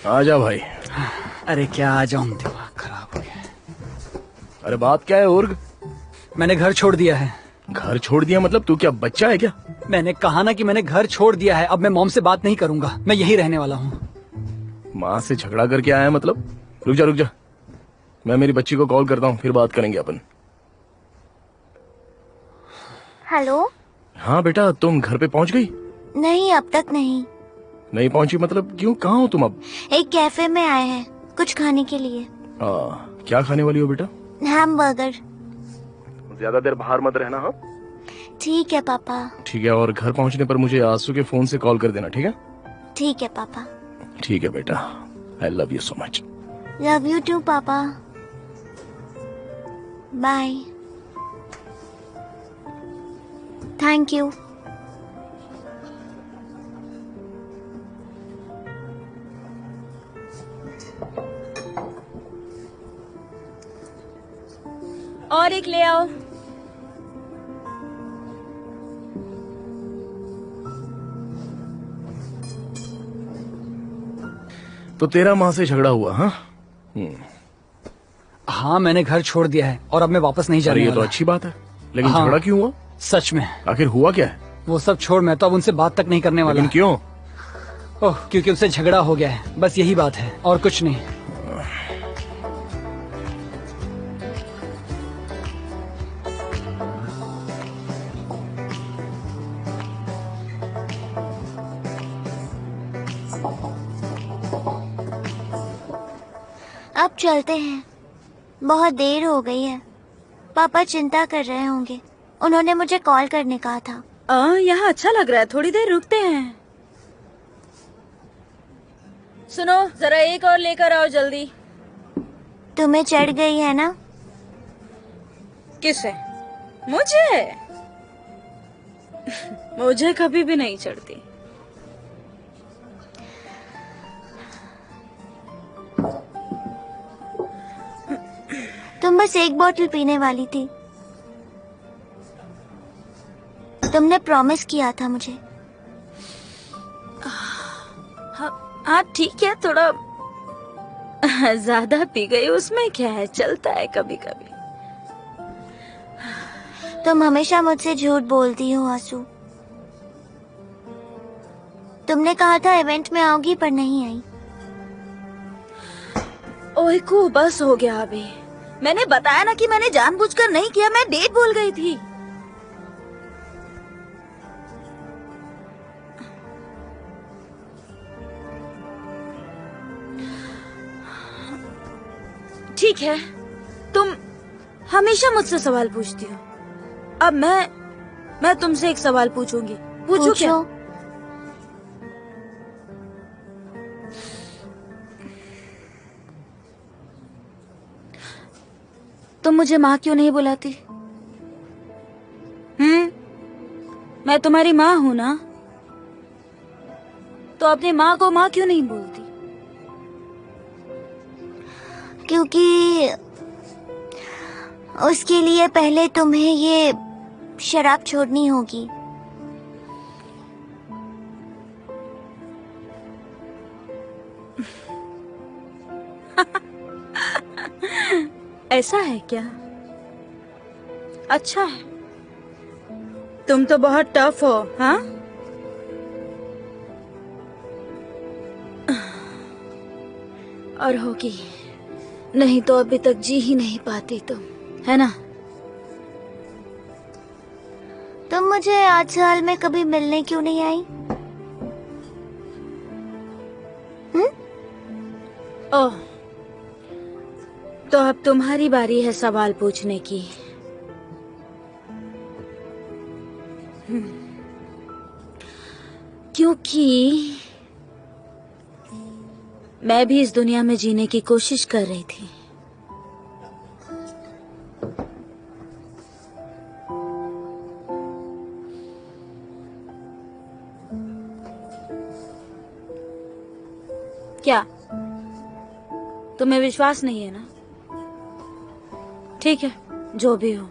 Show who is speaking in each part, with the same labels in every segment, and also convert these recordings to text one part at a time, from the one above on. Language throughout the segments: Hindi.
Speaker 1: आजा भाई।
Speaker 2: अरे क्या आ जाऊं, दिमाग खराब हो गया।
Speaker 1: अरे बात क्या है उर्ग?
Speaker 2: मैंने घर छोड़ दिया है।
Speaker 1: घर छोड़ दिया मतलब तू क्या बच्चा है क्या?
Speaker 2: मैंने कहा ना कि मैंने घर छोड़ दिया है। अब मैं मॉम से बात नहीं करूंगा, मैं यही रहने वाला हूँ।
Speaker 1: माँ से झगड़ा करके आया है मतलब? रुक जा रुक जा, मैं मेरी बच्ची को कॉल करता हूँ, फिर बात करेंगे अपन।
Speaker 3: हेलो।
Speaker 1: हाँ बेटा, तुम घर पे पहुँच गई?
Speaker 3: नहीं, अब तक नहीं।
Speaker 1: नहीं पहुँची मतलब क्यों? कहाँ हो तुम अब?
Speaker 3: एक कैफे में आए हैं कुछ खाने के लिए।
Speaker 1: क्या खाने वाली हो बेटा?
Speaker 3: हैमबर्गर।
Speaker 1: ज्यादा देर बाहर मत रहना। हाँ
Speaker 3: ठीक है पापा।
Speaker 1: ठीक है, और घर पहुँचने पर मुझे आंसू के फोन से कॉल कर देना, ठीक है?
Speaker 3: ठीक है पापा।
Speaker 1: ठीक है बेटा, I love you so much.
Speaker 3: Love you too पापा। बाय। Thank you.
Speaker 4: और एक ले आओ।
Speaker 1: तो तेरा माँ से झगड़ा हुआ? हाँ
Speaker 2: हाँ, मैंने घर छोड़ दिया है और अब मैं वापस नहीं जा
Speaker 1: अरे
Speaker 2: रही।
Speaker 1: ये तो अच्छी बात है, लेकिन
Speaker 2: हाँ।
Speaker 1: झगड़ा क्यों हुआ?
Speaker 2: सच में
Speaker 1: आखिर हुआ क्या है?
Speaker 2: वो सब छोड़, मैं तो अब उनसे बात तक नहीं करने वाला।
Speaker 1: लेकिन क्यों?
Speaker 2: ओह, क्योंकि उनसे झगड़ा हो गया है, बस यही बात है और कुछ नहीं।
Speaker 3: अब चलते हैं, बहुत देर हो गई है। पापा चिंता कर रहे होंगे, उन्होंने मुझे कॉल करने कहा था।
Speaker 4: यहाँ अच्छा लग रहा है, थोड़ी देर रुकते हैं। सुनो, जरा एक और लेकर आओ जल्दी।
Speaker 3: तुम्हें चढ़ गई है ना?
Speaker 4: किसे? मुझे? मुझे कभी भी नहीं चढ़ती।
Speaker 3: तुम बस एक बोतल पीने वाली थी। तुमने प्रॉमिस किया था मुझे।
Speaker 4: हाँ ठीक है, थोड़ा ज्यादा पी गई, उसमें क्या है, चलता है कभी कभी।
Speaker 3: तुम हमेशा मुझसे झूठ बोलती हो आंसू। तुमने कहा था इवेंट में आओगी पर नहीं आई।
Speaker 4: ओए को बस हो गया अभी। मैंने बताया ना कि मैंने जानबूझकर नहीं किया, मैं डेट भूल गई थी। ठीक है, तुम हमेशा मुझसे सवाल पूछती हो। अब मैं तुमसे एक सवाल पूछूंगी। पूछो क्या? तुम मुझे माँ क्यों नहीं बुलाती? मैं तुम्हारी माँ हूँ ना, तो अपनी माँ को माँ क्यों नहीं बोलती?
Speaker 3: क्योंकि उसके लिए पहले तुम्हें ये शराब छोड़नी होगी।
Speaker 4: ऐसा है क्या? अच्छा है, तुम तो बहुत टफ हो। हाँ, और होगी नहीं तो अभी तक जी ही नहीं पाती तुम, है ना?
Speaker 3: तुम मुझे 8 साल में कभी मिलने क्यों नहीं आई?
Speaker 4: ओह, तो अब तुम्हारी बारी है सवाल पूछने की। क्योंकि मैं भी इस दुनिया में जीने की कोशिश कर रही थी। क्या तुम्हें विश्वास नहीं है ना? ठीक है, जो भी हो।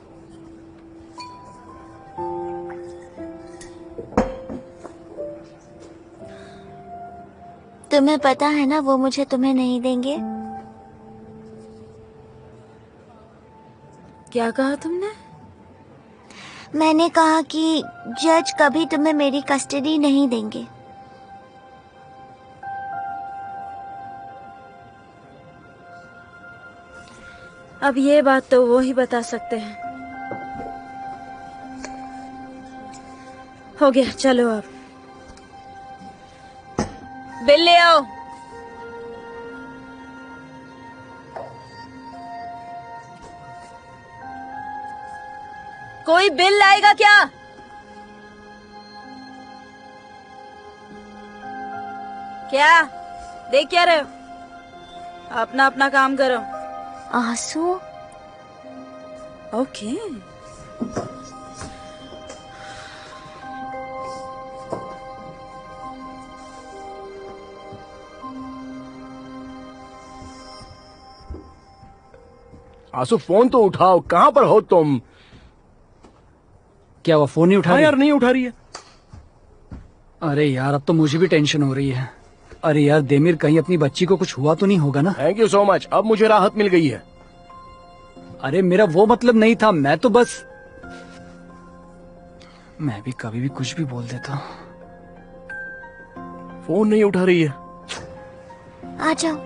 Speaker 3: तुम्हें पता है ना वो मुझे तुम्हें नहीं देंगे।
Speaker 4: क्या कहा तुमने?
Speaker 3: मैंने कहा कि जज कभी तुम्हें मेरी कस्टडी नहीं देंगे।
Speaker 4: अब ये बात तो वो ही बता सकते हैं। हो गया, चलो अब बिल ले आओ। कोई बिल लाएगा क्या? क्या देख क्या रहे हो? अपना अपना काम करो।
Speaker 3: आंसू?
Speaker 4: ओके।
Speaker 1: आंसू फोन तो उठाओ, कहाँ पर हो तुम?
Speaker 2: क्या हुआ, फोन नहीं उठा
Speaker 1: हाँ
Speaker 2: रही?
Speaker 1: यार नहीं उठा रही है।
Speaker 2: अरे यार अब तो मुझे भी टेंशन हो रही है। अरे यार देमिर, कहीं अपनी बच्ची को कुछ हुआ तो नहीं होगा ना?
Speaker 1: थैंक यू सो मच, अब मुझे राहत मिल गई है।
Speaker 2: अरे मेरा वो मतलब नहीं था, मैं तो बस, मैं भी कभी भी कुछ भी बोल देता हूँ।
Speaker 1: फोन नहीं उठा रही है।
Speaker 3: आ जाओ।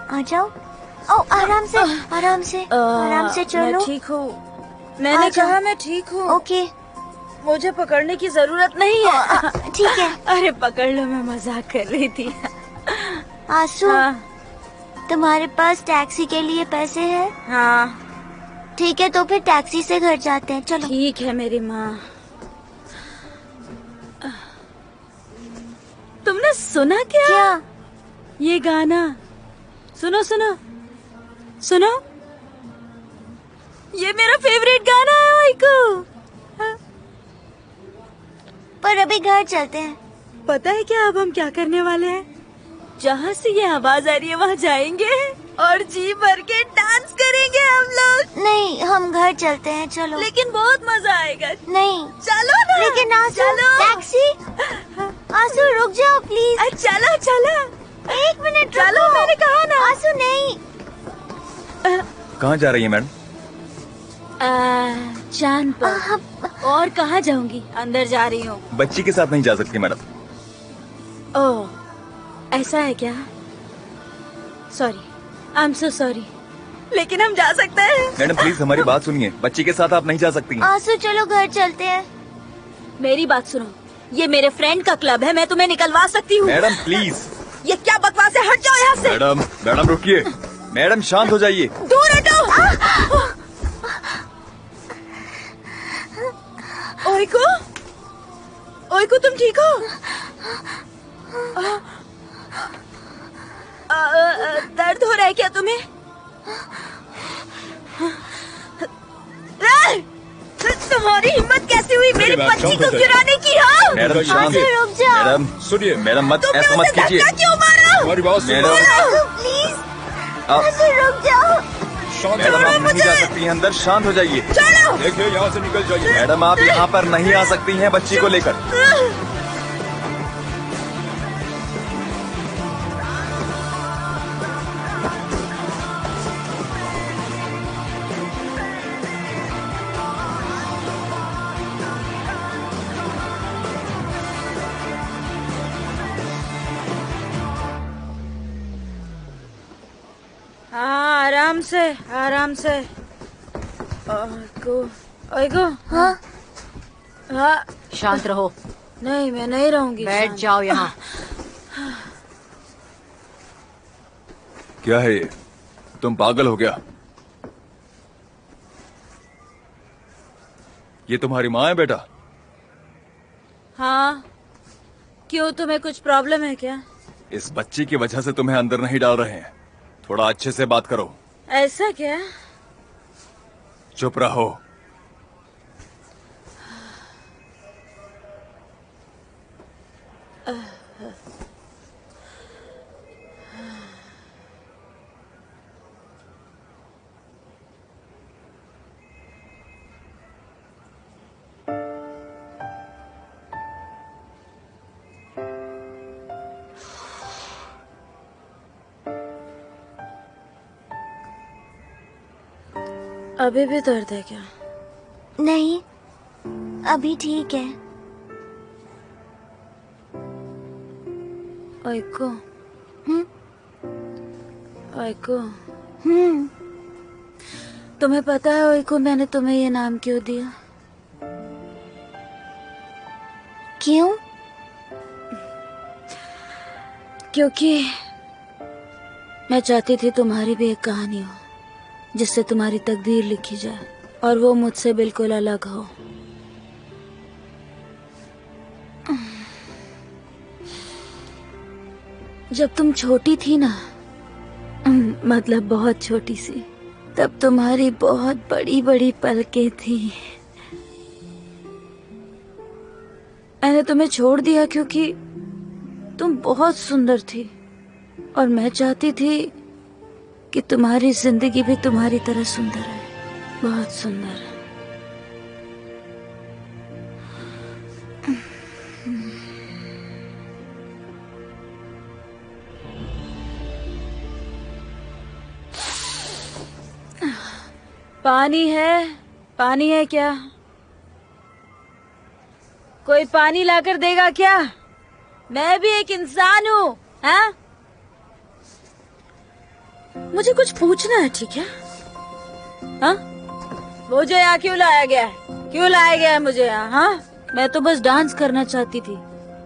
Speaker 3: आ जाओ। ओ आराम से, आराम से, आराम से
Speaker 4: मैं
Speaker 3: चलो।
Speaker 4: ठीक हूँ। मैंने
Speaker 3: आजा।
Speaker 4: कहा मैं ठीक हूँ।
Speaker 3: ओके
Speaker 4: मुझे पकड़ने की जरूरत नहीं है।
Speaker 3: ठीक है।
Speaker 4: अरे पकड़ लो, मैं मजाक कर रही थी।
Speaker 3: आंसू,
Speaker 4: हाँ
Speaker 3: तुम्हारे पास टैक्सी के लिए पैसे हैं?
Speaker 4: हाँ
Speaker 3: ठीक है, तो फिर टैक्सी से घर जाते हैं, चलो।
Speaker 4: ठीक है मेरी माँ। तुमने सुना क्या?
Speaker 3: क्या?
Speaker 4: ये गाना सुनो सुनो सुनो, ये मेरा फेवरेट गाना है ओइको। हाँ।
Speaker 3: पर अभी घर चलते हैं।
Speaker 4: पता है क्या अब हम क्या करने वाले हैं? जहाँ से ये आवाज आ रही है वहाँ जाएंगे और जी भर के डांस करेंगे हम लोग।
Speaker 3: नहीं, हम घर चलते हैं, चलो।
Speaker 4: लेकिन बहुत मजा आएगा।
Speaker 3: नहीं,
Speaker 4: चलो ना।
Speaker 3: लेकिन आंसू,
Speaker 4: चलो।
Speaker 3: टैक्सी। आंसू रुक जाओ प्लीज।
Speaker 4: चलो चलो।
Speaker 3: 1 मिनट
Speaker 4: चलो,
Speaker 3: रुको।
Speaker 4: मैंने कहा ना।
Speaker 3: आंसू नहीं।
Speaker 5: कहाँ जा रही है मैडम?
Speaker 4: चांद पर। और कहाँ जाऊंगी, अंदर जा रही हूँ।
Speaker 5: बच्ची के साथ नहीं जा सकती मैडम।
Speaker 4: ओह, ऐसा है क्या? Sorry, I am so sorry, लेकिन हम जा सकते हैं।
Speaker 5: मैडम प्लीज हमारी बात सुनिए, बच्ची के साथ आप नहीं जा सकती हैं।
Speaker 3: आंसू चलो घर चलते हैं।
Speaker 4: मेरी बात सुनो, ये मेरे फ्रेंड का क्लब है, मैं तुम्हें निकलवा सकती हूँ।
Speaker 5: Madam please.
Speaker 4: ये क्या बकवास है, हट जाओ यहाँ से।
Speaker 5: मैडम मैडम रुकिए, मैडम शांत हो जाइए।
Speaker 4: दूर हटो। ओइको, ओइको तुम ठीक हो? दर्द हो रहा है क्या तुम्हें? तुम्हारी हिम्मत कैसे हुई मेरी बच्ची को गिराने की? हाँ
Speaker 5: मैडम शांत।
Speaker 3: आंसू रुक जाओ।
Speaker 5: मैडम
Speaker 1: सुनिए,
Speaker 5: मैडम मत
Speaker 4: तुमने
Speaker 5: ऐसा मत
Speaker 4: उसे
Speaker 5: कीजिए।
Speaker 4: धक्का क्यों मारा?
Speaker 1: हमारी बात सुनिए।
Speaker 5: मैडम
Speaker 3: आंसू प्लीज,
Speaker 5: आप
Speaker 3: आंसू रुक जाओ।
Speaker 5: मैडम आप नहीं जा सकती हैं अंदर, शांत हो जाइए।
Speaker 4: चलो।
Speaker 1: देखिए यहाँ से निकल जाइए।
Speaker 5: मैडम आप यहाँ पर नहीं आ सकती हैं बच्ची को लेकर।
Speaker 4: हाँ आराम से, आराम से। ओइको, ओइको।
Speaker 3: हाँ
Speaker 4: हाँ
Speaker 6: शांत रहो,
Speaker 4: नहीं, मैं नहीं रहूंगी।
Speaker 6: बैठ
Speaker 4: शांत।
Speaker 6: जाओ यहाँ।
Speaker 5: क्या है ये? तुम पागल हो गया? ये तुम्हारी माँ है बेटा?
Speaker 4: हाँ, क्यों तुम्हें कुछ प्रॉब्लम है क्या?
Speaker 5: इस बच्ची की वजह से तुम्हें अंदर नहीं डाल रहे हैं। थोड़ा अच्छे से बात करो।
Speaker 4: ऐसा क्या?
Speaker 5: चुप रहो।
Speaker 4: अभी भी दर्द है क्या?
Speaker 3: नहीं, अभी ठीक है।
Speaker 4: ओइको,
Speaker 3: हम्म
Speaker 4: ओइको,
Speaker 3: हम्म
Speaker 4: तुम्हें पता है ओइको मैंने तुम्हें ये नाम क्यों दिया?
Speaker 3: क्यों?
Speaker 4: क्योंकि मैं चाहती थी तुम्हारी भी एक कहानी हो जिससे तुम्हारी तकदीर लिखी जाए और वो मुझसे बिल्कुल अलग हो। जब तुम छोटी थी ना, मतलब बहुत छोटी सी, तब तुम्हारी बहुत बड़ी बड़ी पलकें थी। मैंने तुम्हें छोड़ दिया क्योंकि तुम बहुत सुंदर थी और मैं चाहती थी कि तुम्हारी जिंदगी भी तुम्हारी तरह सुंदर है, बहुत सुंदर। पानी है? पानी है क्या? कोई पानी लाकर देगा क्या? मैं भी एक इंसान हूँ, हाँ? मुझे कुछ पूछना है, ठीक है? हाँ? मुझे यहाँ क्यों लाया गया है? क्यों लाया गया है मुझे यहाँ? हाँ? मैं तो बस डांस करना चाहती थी।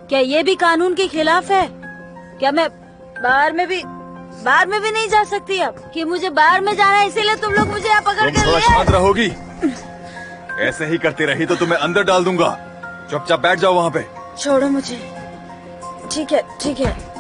Speaker 4: क्या ये भी कानून के खिलाफ है? क्या मैं बाहर में भी नहीं जा सकती अब? कि मुझे बाहर में जाना है इसीलिए तुम लोग मुझे यहाँ पकड़
Speaker 5: तुम
Speaker 4: कर
Speaker 5: थोड़ा
Speaker 4: लिए?
Speaker 5: शांत रहोगी? ऐसे ही करती रही तो तुम्हें अंदर डाल दूंगा। चुपचाप बैठ जाओ वहाँ पे।
Speaker 4: छोड़ो मुझे। ठीक है, ठीक है।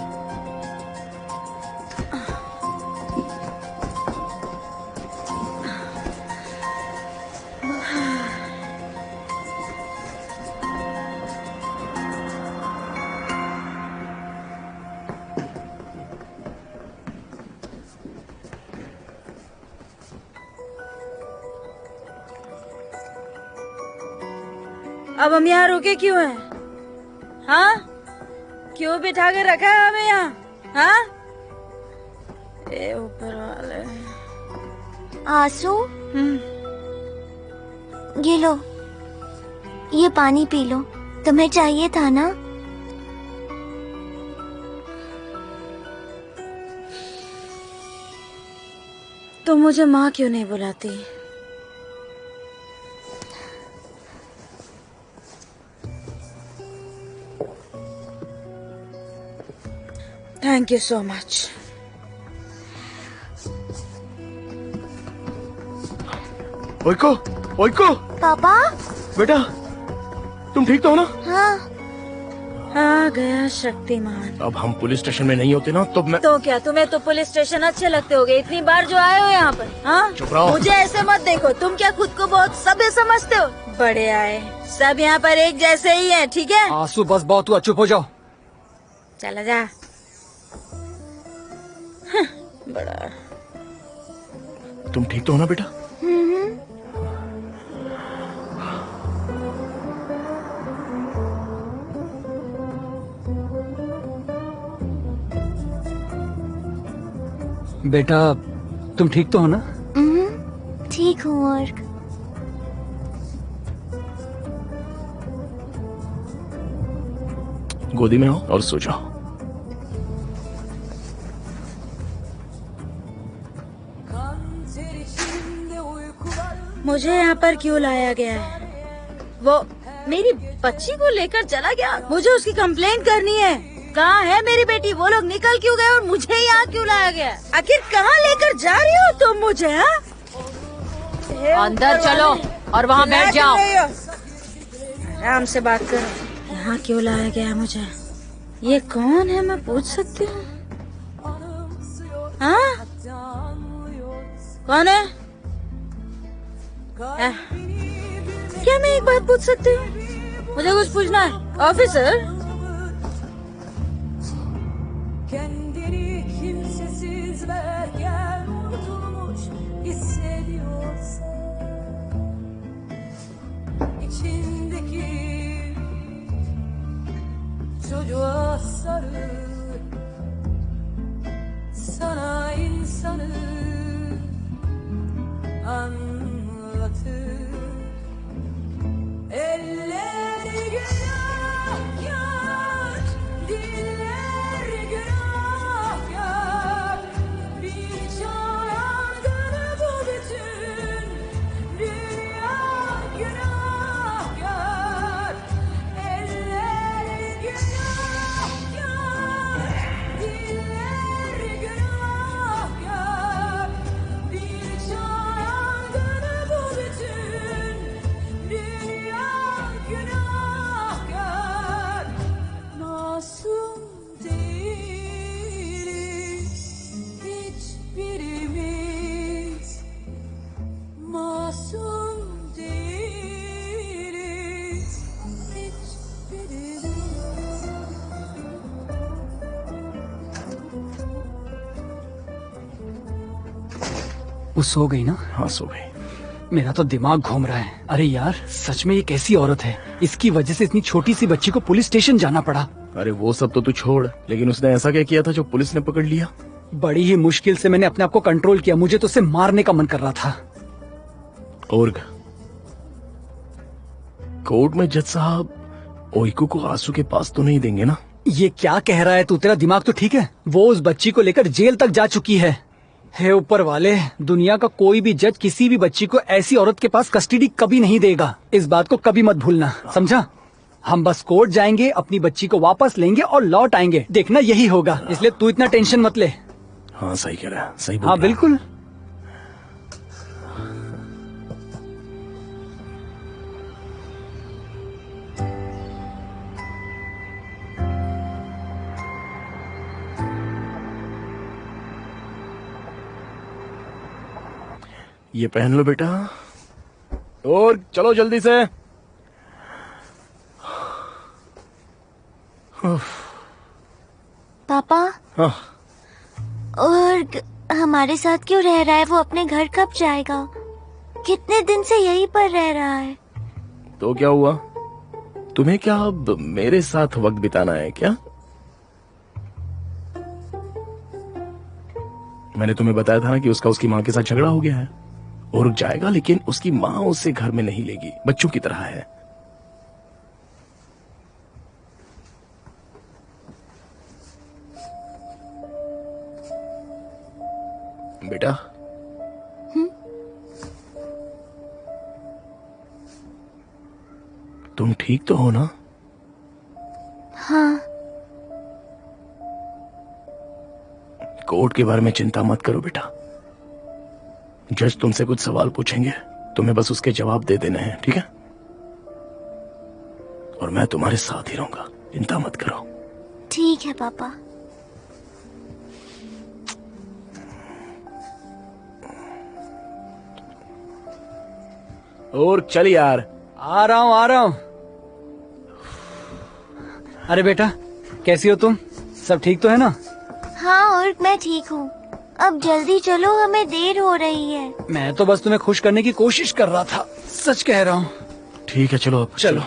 Speaker 4: अब हम यहाँ रुके क्यों हैं? हाँ? क्यों बिठा कर रखा है हमें यहाँ? हाँ? ए ऊपर वाले।
Speaker 3: आंसू, ये लो, ये पानी पी लो। तुम्हें चाहिए था ना?
Speaker 4: तुम मुझे माँ क्यों नहीं बुलाती? Thank you so much.
Speaker 1: ओइको, ओइको,
Speaker 3: पापा?
Speaker 1: बेटा, तुम ठीक तो हो ना?
Speaker 3: हाँ।
Speaker 4: आ गया शक्तिमान।
Speaker 1: अब हम पुलिस स्टेशन में नहीं होते ना तो मैं।
Speaker 4: तो क्या तुम्हें तो पुलिस स्टेशन अच्छे लगते होंगे, इतनी बार जो आए हो यहाँ पर? हाँ?
Speaker 1: चुप रहो।
Speaker 4: मुझे ऐसे मत देखो। तुम क्या खुद को बहुत सभ्य समझते हो? बड़े आए, सब यहाँ पर एक जैसे ही हैं, ठीक है?
Speaker 2: आंसू बस बहुत हुआ, चुप हो जाओ।
Speaker 4: चला जा। बड़ा।
Speaker 1: तुम ठीक तो हो ना बेटा?
Speaker 2: बेटा तुम ठीक तो हो ना?
Speaker 3: ठीक हूँ। और
Speaker 1: गोदी में आओ और सो जाओ।
Speaker 4: मुझे यहाँ पर क्यों लाया गया है? वो मेरी बच्ची को लेकर चला गया। मुझे उसकी कंप्लेंट करनी है। कहाँ है मेरी बेटी? वो लोग निकल क्यों गए और मुझे यहाँ क्यों लाया गया? आखिर कहाँ लेकर जा रही हो तुम मुझे? हाँ?
Speaker 6: अंदर चलो और वहाँ बैठ जाओ।
Speaker 4: आराम से बात करो। यहाँ क्यों लाया गया है मुझे? ये कौन है, मैं पूछ सकती हूँ? हाँ? कौन है? क्या मैं एक बात पूछ सकती हूँ? मुझे कुछ पूछना है। Officer,
Speaker 7: Kendini kimsesiz verken unutulmuş hissediyorsa içindeki çocuğa sarı sana insanı anlatıyor.
Speaker 2: वो सो गई ना?
Speaker 1: हाँ सो गई।
Speaker 2: मेरा तो दिमाग घूम रहा है। अरे यार सच में ये कैसी औरत है, इसकी वजह से इतनी छोटी सी बच्ची को पुलिस स्टेशन जाना पड़ा।
Speaker 1: अरे वो सब तो तू छोड़, लेकिन उसने ऐसा क्या किया था जो पुलिस ने पकड़ लिया?
Speaker 2: बड़ी ही मुश्किल से मैंने अपने आप को कंट्रोल किया, मुझे तो उसे मारने का मन कर रहा था।
Speaker 1: और कोर्ट में जज साहब ओइको को आंसू के पास तो नहीं देंगे ना?
Speaker 2: ये क्या कह रहा है तू? तेरा दिमाग तो ठीक है? वो उस बच्ची को लेकर जेल तक जा चुकी है। हे ऊपर वाले, दुनिया का कोई भी जज किसी भी बच्ची को ऐसी औरत के पास कस्टडी कभी नहीं देगा। इस बात को कभी मत भूलना, समझा? हम बस कोर्ट जाएंगे, अपनी बच्ची को वापस लेंगे और लौट आएंगे। देखना यही होगा, इसलिए तू इतना टेंशन मत ले।
Speaker 1: हाँ सही कह रहा है, सही बोल
Speaker 2: हाँ
Speaker 1: रहा है।
Speaker 2: बिल्कुल।
Speaker 1: ये पहन लो बेटा, और चलो जल्दी से।
Speaker 3: पापा,
Speaker 1: हाँ
Speaker 3: और हमारे साथ क्यों रह रहा है? वो अपने घर कब जाएगा? कितने दिन से यहीं पर रह रहा है।
Speaker 1: तो क्या हुआ? तुम्हें क्या अब मेरे साथ वक्त बिताना है क्या? मैंने तुम्हें बताया था ना कि उसका उसकी माँ के साथ झगड़ा हो गया है और रुक जाएगा, लेकिन उसकी माँ उसे घर में नहीं लेगी, बच्चों की तरह है। बेटा तुम ठीक तो हो ना?
Speaker 3: हाँ।
Speaker 1: कोर्ट के बारे में चिंता मत करो बेटा। जज तुमसे कुछ सवाल पूछेंगे, तुम्हें बस उसके जवाब दे देने हैं, ठीक है? और मैं तुम्हारे साथ ही रहूंगा, चिंता मत करो।
Speaker 3: ठीक है पापा।
Speaker 1: और चल यार।
Speaker 2: आ रहा हूँ आ रहा हूँ। अरे बेटा कैसी हो तुम? सब ठीक तो है ना?
Speaker 3: हाँ और मैं ठीक हूँ। अब जल्दी चलो, हमें देर हो रही है।
Speaker 2: मैं तो बस तुम्हें खुश करने की कोशिश कर रहा था, सच कह रहा हूँ।
Speaker 1: ठीक है चलो अब
Speaker 2: चलो।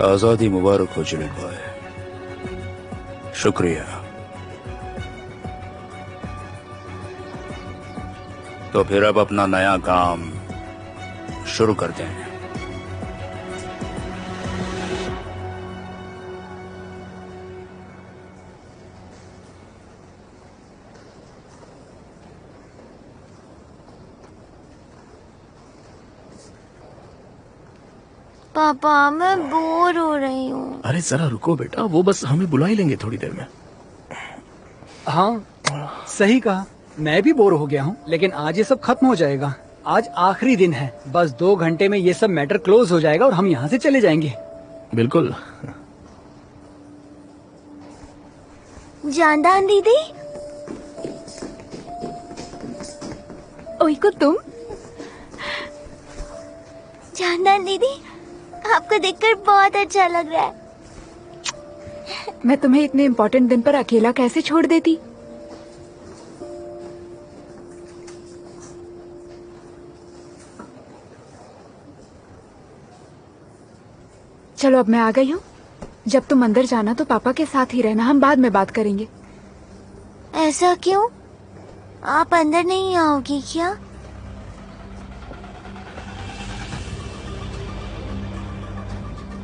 Speaker 8: आजादी मुबारक हो जुनेद भाई। शुक्रिया। तो फिर अब अपना नया काम शुरू करते हैं।
Speaker 3: पापा मैं बोर हो रही हूँ।
Speaker 1: अरे जरा रुको बेटा, वो बस हमें बुला ही लेंगे थोड़ी देर में।
Speaker 2: हाँ सही कहा, मैं भी बोर हो गया हूँ, लेकिन आज ये सब खत्म हो जाएगा। आज आखिरी दिन है, बस 2 घंटे में ये सब मैटर क्लोज हो जाएगा और हम यहाँ से चले जाएंगे।
Speaker 1: बिल्कुल।
Speaker 3: जानदान दीदी।
Speaker 9: ओइको तुम?
Speaker 3: जानदान दीदी, आपको देखकर बहुत अच्छा लग रहा है।
Speaker 9: मैं तुम्हें इतने इम्पोर्टेंट दिन पर अकेला कैसे छोड़ देती? चलो अब मैं आ गई हूँ, जब तुम अंदर जाना तो पापा के साथ ही रहना, हम बाद में बात करेंगे।
Speaker 3: ऐसा क्यों? आप अंदर नहीं आओगी क्या?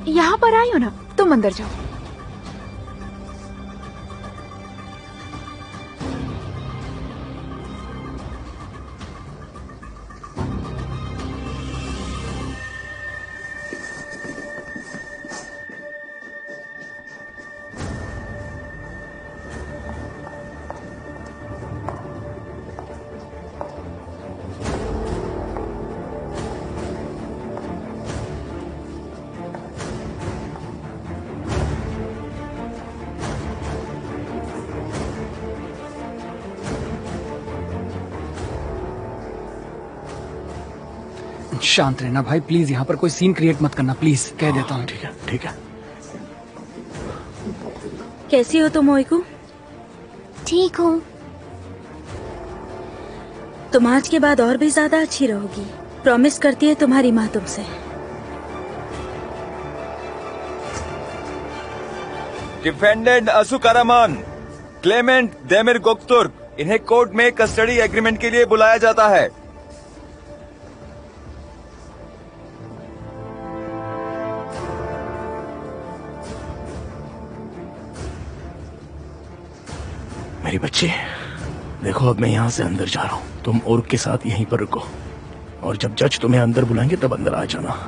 Speaker 9: यहाँ पर आई हो ना, तुम अंदर जाओ।
Speaker 2: शांत रहना भाई, प्लीज यहाँ पर कोई सीन क्रिएट मत करना, प्लीज कह देता हूँ।
Speaker 1: ठीक है ठीक है।
Speaker 4: कैसी हो तुम मोइकू?
Speaker 3: ठीक हूँ।
Speaker 4: तुम आज के बाद और भी ज्यादा अच्छी रहोगी, प्रॉमिस करती है तुम्हारी माँ तुमसे।
Speaker 5: डिफेंडेंट असुकारामान, क्लेमेंट देमिर गोक्तुर्क, इन्हें कोर्ट में कस्टडी एग्रीमेंट के लिए बुलाया जाता है।
Speaker 1: मेरी बच्ची, देखो अब मैं यहाँ से अंदर जा रहा हूँ, तुम और के साथ यहीं पर रुको, और जब जज तुम्हें अंदर बुलाएंगे तब अंदर आ जाना।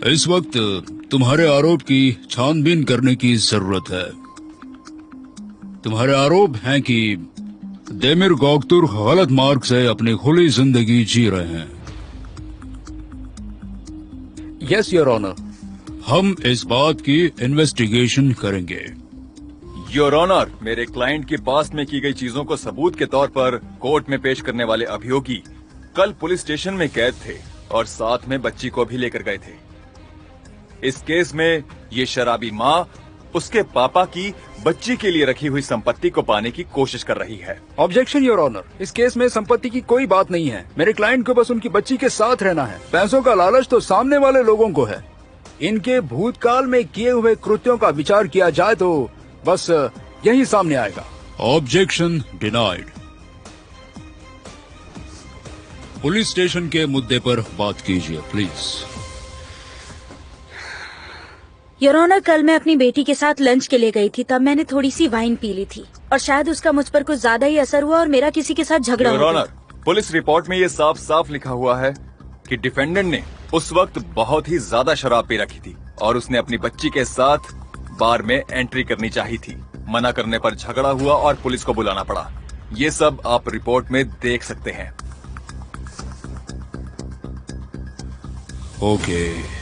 Speaker 8: इस वक्त तुम्हारे आरोप की छानबीन करने की जरूरत है। तुम्हारे आरोप हैं कि देमिर गोक्तुर्क गलत मार्ग से अपनी खुली जिंदगी जी रहे हैं। यस योर ऑनर, हम इस बात की इन्वेस्टिगेशन करेंगे।
Speaker 5: योर ऑनर, मेरे क्लाइंट के पास में की गई चीजों को सबूत के तौर पर कोर्ट में पेश करने वाले अभियोगी कल पुलिस स्टेशन में कैद थे और साथ में बच्ची को भी लेकर गए थे। इस केस में ये शराबी माँ उसके पापा की बच्ची के लिए रखी हुई संपत्ति को पाने की कोशिश कर रही है।
Speaker 10: ऑब्जेक्शन योर ऑनर, इस केस में संपत्ति की कोई बात नहीं है। मेरे क्लाइंट को बस उनकी बच्ची के साथ रहना है। पैसों का लालच तो सामने वाले लोगों को है। इनके भूतकाल में किए हुए कृत्यों का विचार किया जाए तो बस यही सामने आएगा।
Speaker 8: Objection denied. पुलिस स्टेशन के मुद्दे पर बात कीजिए प्लीज।
Speaker 4: योर ऑनर, कल मैं अपनी बेटी के साथ लंच के लिए गई थी, तब मैंने थोड़ी सी वाइन पी ली थी और शायद उसका मुझ पर कुछ ज्यादा ही असर हुआ और मेरा किसी के साथ झगड़ा हो
Speaker 5: योर
Speaker 4: गया।
Speaker 5: ऑनर, पुलिस रिपोर्ट में ये साफ साफ लिखा हुआ है कि डिफेंडेंट ने उस वक्त बहुत ही ज्यादा शराब पी रखी थी और उसने अपनी बच्ची के साथ बार में एंट्री करनी चाहिए थी। मना करने पर झगड़ा हुआ और पुलिस को बुलाना पड़ा। ये सब आप रिपोर्ट में देख सकते हैं।
Speaker 8: ओके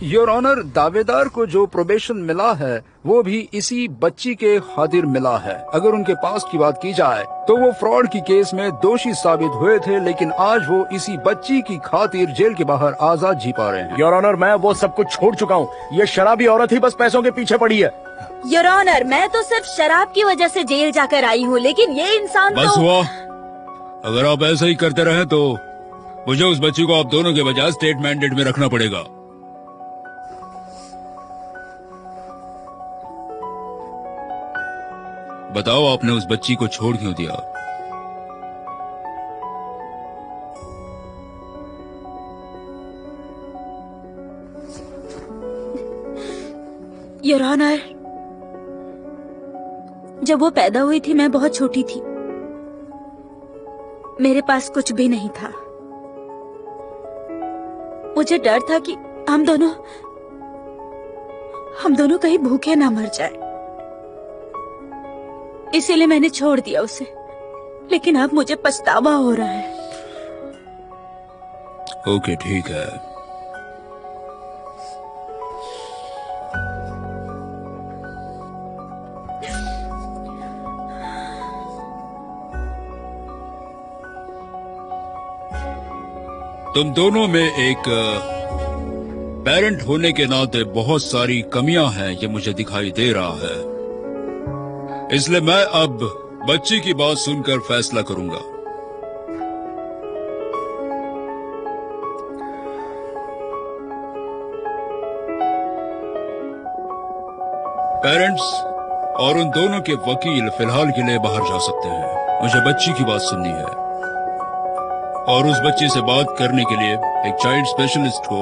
Speaker 10: योर ऑनर, दावेदार को जो प्रोबेशन मिला है वो भी इसी बच्ची के खातिर मिला है। अगर उनके पास्ट की बात की जाए तो वो फ्रॉड की केस में दोषी साबित हुए थे, लेकिन आज वो इसी बच्ची की खातिर जेल के बाहर आजाद जी पा रहे हैं।
Speaker 1: योर ऑनर, मैं वो सब कुछ छोड़ चुका हूँ। ये शराबी औरत ही बस पैसों के पीछे पड़ी है।
Speaker 4: योर ऑनर, मैं तो सिर्फ शराब की वजह से जेल जाकर आई हूँ, लेकिन ये इंसान
Speaker 8: बस
Speaker 4: तो...
Speaker 8: हुआ। अगर आप ऐसा ही करते रहे तो मुझे उस बच्ची को आप दोनों के बजाय स्टेट मैंडेट में रखना पड़ेगा। बताओ, आपने उस बच्ची को छोड़ क्यों दिया?
Speaker 4: योर ऑनर, जब वो पैदा हुई थी मैं बहुत छोटी थी। मेरे पास कुछ भी नहीं था। मुझे डर था कि हम दोनों कहीं भूखे ना मर जाए, इसीलिए मैंने छोड़ दिया उसे। लेकिन अब मुझे पछतावा हो रहा है।
Speaker 8: ओके, ठीक है। तुम दोनों में एक पेरेंट होने के नाते बहुत सारी कमियां हैं, ये मुझे दिखाई दे रहा है। इसलिए मैं अब बच्ची की बात सुनकर फैसला करूंगा। पेरेंट्स और उन दोनों के वकील फिलहाल के लिए बाहर जा सकते हैं। मुझे बच्ची की बात सुननी है और उस बच्चे से बात करने के लिए एक चाइल्ड स्पेशलिस्ट को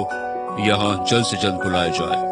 Speaker 8: यहाँ जल्द से जल्द बुलाया जाए।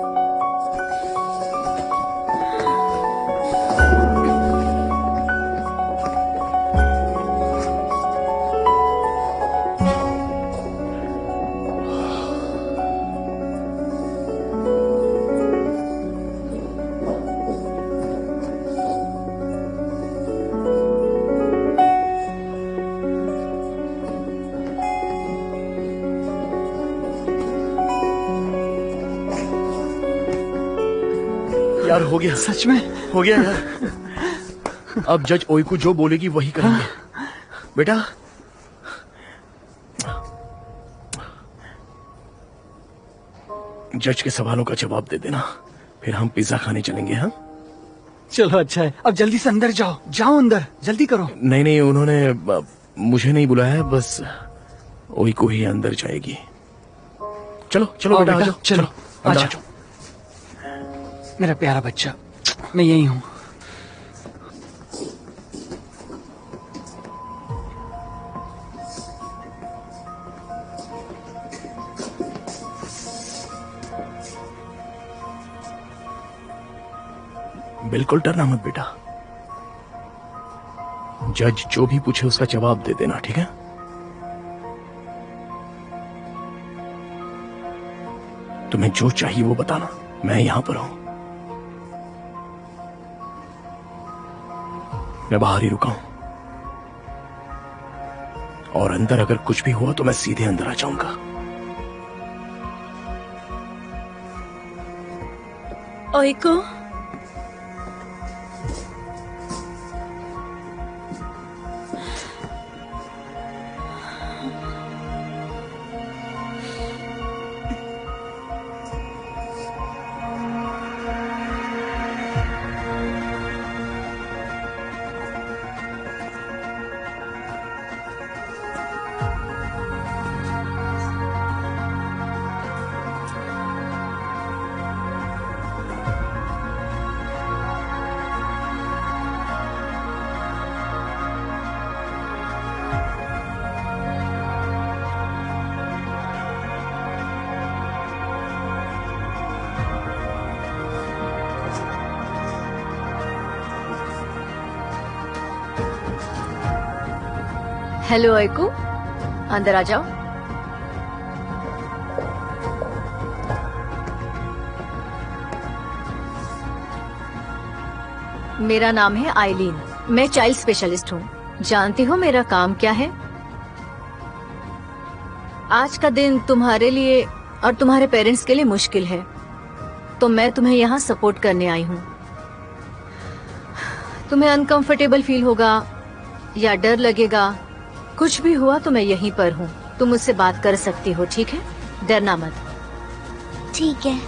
Speaker 1: यार हो गया,
Speaker 2: सच में
Speaker 1: हो गया यार। अब जज ओइकू जो बोलेगी वही करेंगे। बेटा, जज के सवालों का जवाब दे देना, फिर हम पिज्जा खाने चलेंगे। हाँ
Speaker 2: चलो, अच्छा है। अब जल्दी से अंदर जाओ। जाओ अंदर, जल्दी करो।
Speaker 1: नहीं नहीं, उन्होंने मुझे नहीं बुलाया है, बस ओइकू ही अंदर जाएगी। चलो चलो बेटा, आ जाओ।
Speaker 2: चलो
Speaker 1: आ
Speaker 2: आ
Speaker 1: जाओ।
Speaker 2: जाओ मेरा प्यारा बच्चा, मैं यही हूँ।
Speaker 1: बिल्कुल डरना मत बेटा। जज जो भी पूछे उसका जवाब दे देना, ठीक है? तुम्हें जो चाहिए वो बताना, मैं यहां पर हूं। मैं बाहर ही रुका हूं, और अंदर अगर कुछ भी हुआ तो मैं सीधे अंदर आ जाऊंगा।
Speaker 4: ओइको,
Speaker 6: हेलो ओइकू, अंदर आ जाओ। मेरा नाम है आइलीन, मैं चाइल्ड स्पेशलिस्ट हूँ। जानती हो मेरा काम क्या है? आज का दिन तुम्हारे लिए और तुम्हारे पेरेंट्स के लिए मुश्किल है, तो मैं तुम्हें यहाँ सपोर्ट करने आई हूँ। तुम्हें अनकंफर्टेबल फील होगा या डर लगेगा, कुछ भी हुआ तो मैं यहीं पर हूँ। तुम मुझसे बात कर सकती हो, ठीक है? डरना मत।
Speaker 3: ठीक है।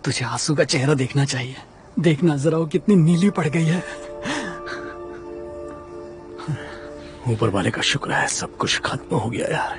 Speaker 2: तुझे आंसू का चेहरा देखना चाहिए। देखना जरा वो कितनी नीली पड़ गई है।
Speaker 1: ऊपर वाले का शुक्र है, सब कुछ खत्म हो गया यार।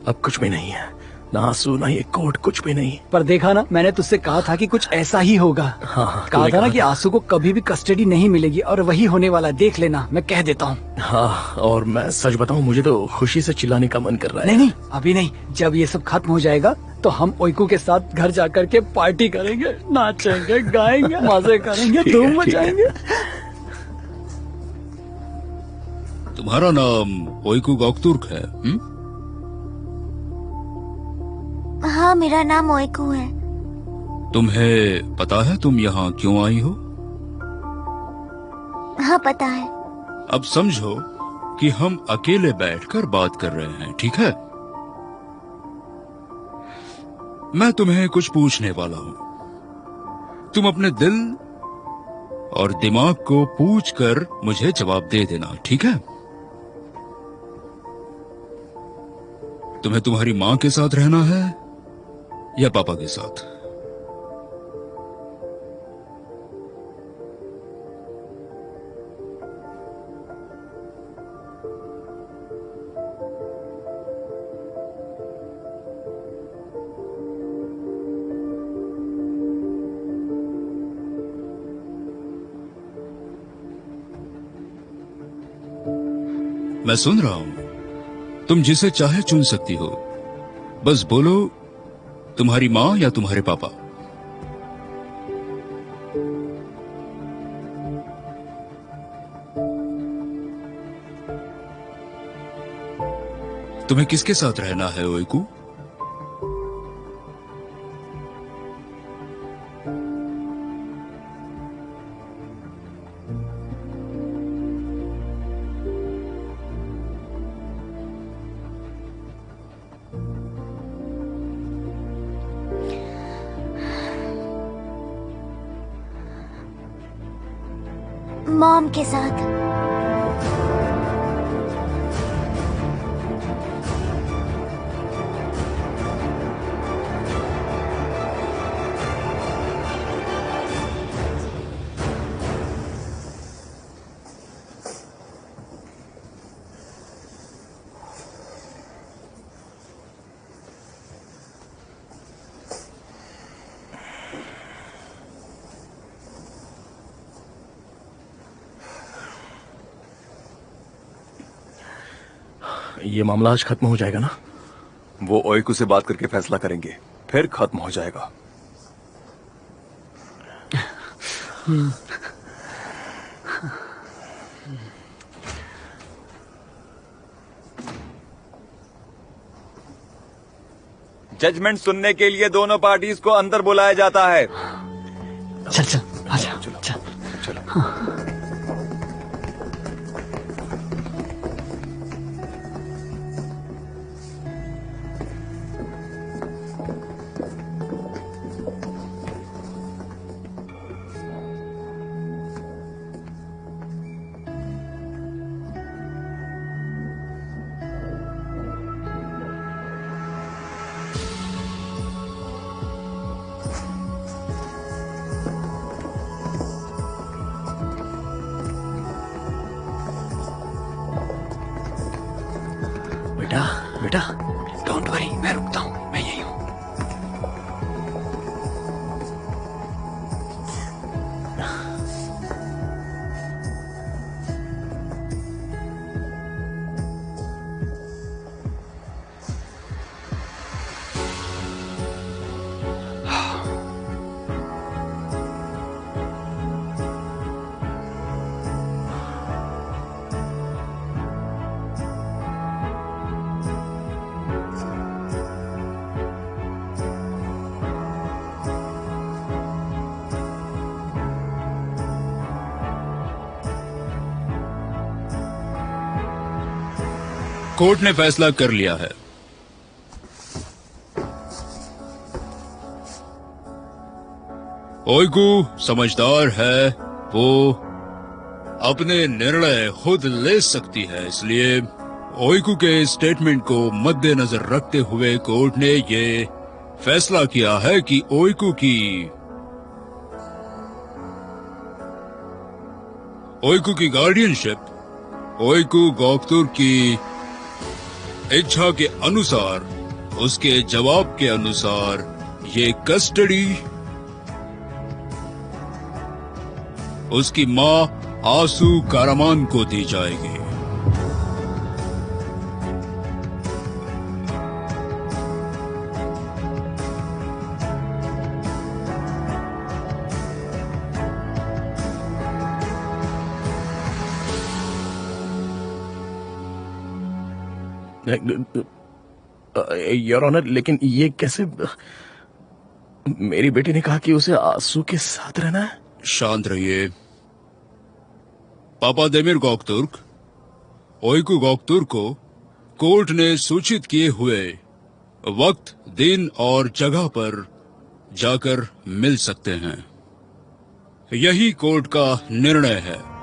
Speaker 1: अब कुछ भी नहीं है, ना आंसू ना ये कोट, कुछ भी नहीं।
Speaker 2: पर देखा ना, मैंने तुझसे कहा था कि कुछ ऐसा ही होगा।
Speaker 1: हाँ,
Speaker 2: कहा था ना कि आंसू को कभी भी कस्टडी नहीं मिलेगी, और वही होने वाला है। देख लेना, मैं कह देता हूँ।
Speaker 1: हाँ, और मैं सच बताऊं, मुझे तो खुशी से चिल्लाने का मन कर रहा है।
Speaker 2: नहीं नहीं, अभी नहीं। जब ये सब खत्म हो जाएगा तो हम ओइकू के साथ घर जाकर के पार्टी करेंगे, नाचेंगे, गाएंगे, मजे करेंगे, धूम मचाएंगे।
Speaker 8: तुम्हारा नाम ओइकू गौकतुर्क है?
Speaker 3: हाँ, मेरा नाम ओइकू है।
Speaker 8: तुम्हें पता है तुम यहाँ क्यों आई हो?
Speaker 3: हाँ, पता है।
Speaker 8: अब समझो कि हम अकेले बैठकर बात कर रहे हैं, ठीक है? मैं तुम्हें कुछ पूछने वाला हूं। तुम अपने दिल और दिमाग को पूछकर मुझे जवाब दे देना, ठीक है? तुम्हें तुम्हारी माँ के साथ रहना है या पापा के साथ? मैं सुन रहा हूं। तुम जिसे चाहे चुन सकती हो। बस बोलो, तुम्हारी माँ या तुम्हारे पापा? तुम्हें किसके साथ रहना है ओइकू?
Speaker 3: मॉम के साथ।
Speaker 1: ये मामला आज खत्म हो जाएगा ना?
Speaker 5: वो ओइकू से बात करके फैसला करेंगे, फिर खत्म हो जाएगा। जजमेंट सुनने के लिए दोनों पार्टीज को अंदर बुलाया जाता है।
Speaker 2: चल चल, आजा, चल।
Speaker 1: बेटा,
Speaker 2: डोंट वरी, मैं रुकता हूँ, मैं यही हूँ।
Speaker 8: कोर्ट ने फैसला कर लिया है। ओइकू समझदार है, वो अपने निर्णय खुद ले सकती है, इसलिए ओइकू के स्टेटमेंट को मद्देनजर रखते हुए कोर्ट ने ये फैसला किया है कि ओइकू की गार्डियनशिप ओइकू गौकतुर की इच्छा के अनुसार, उसके जवाब के अनुसार ये कस्टडी उसकी मां आसू कारामान को दी जाएगी।
Speaker 1: योर ऑनर, लेकिन ये कैसे? मेरी बेटी ने कहा कि उसे आंसू के साथ रहना है।
Speaker 8: शांत रहिए। पापा देमिर गौकतुर्क ओइकू गौकतुर्क को कोर्ट ने सूचित किए हुए वक्त, दिन और जगह पर जाकर मिल सकते हैं। यही कोर्ट का निर्णय है।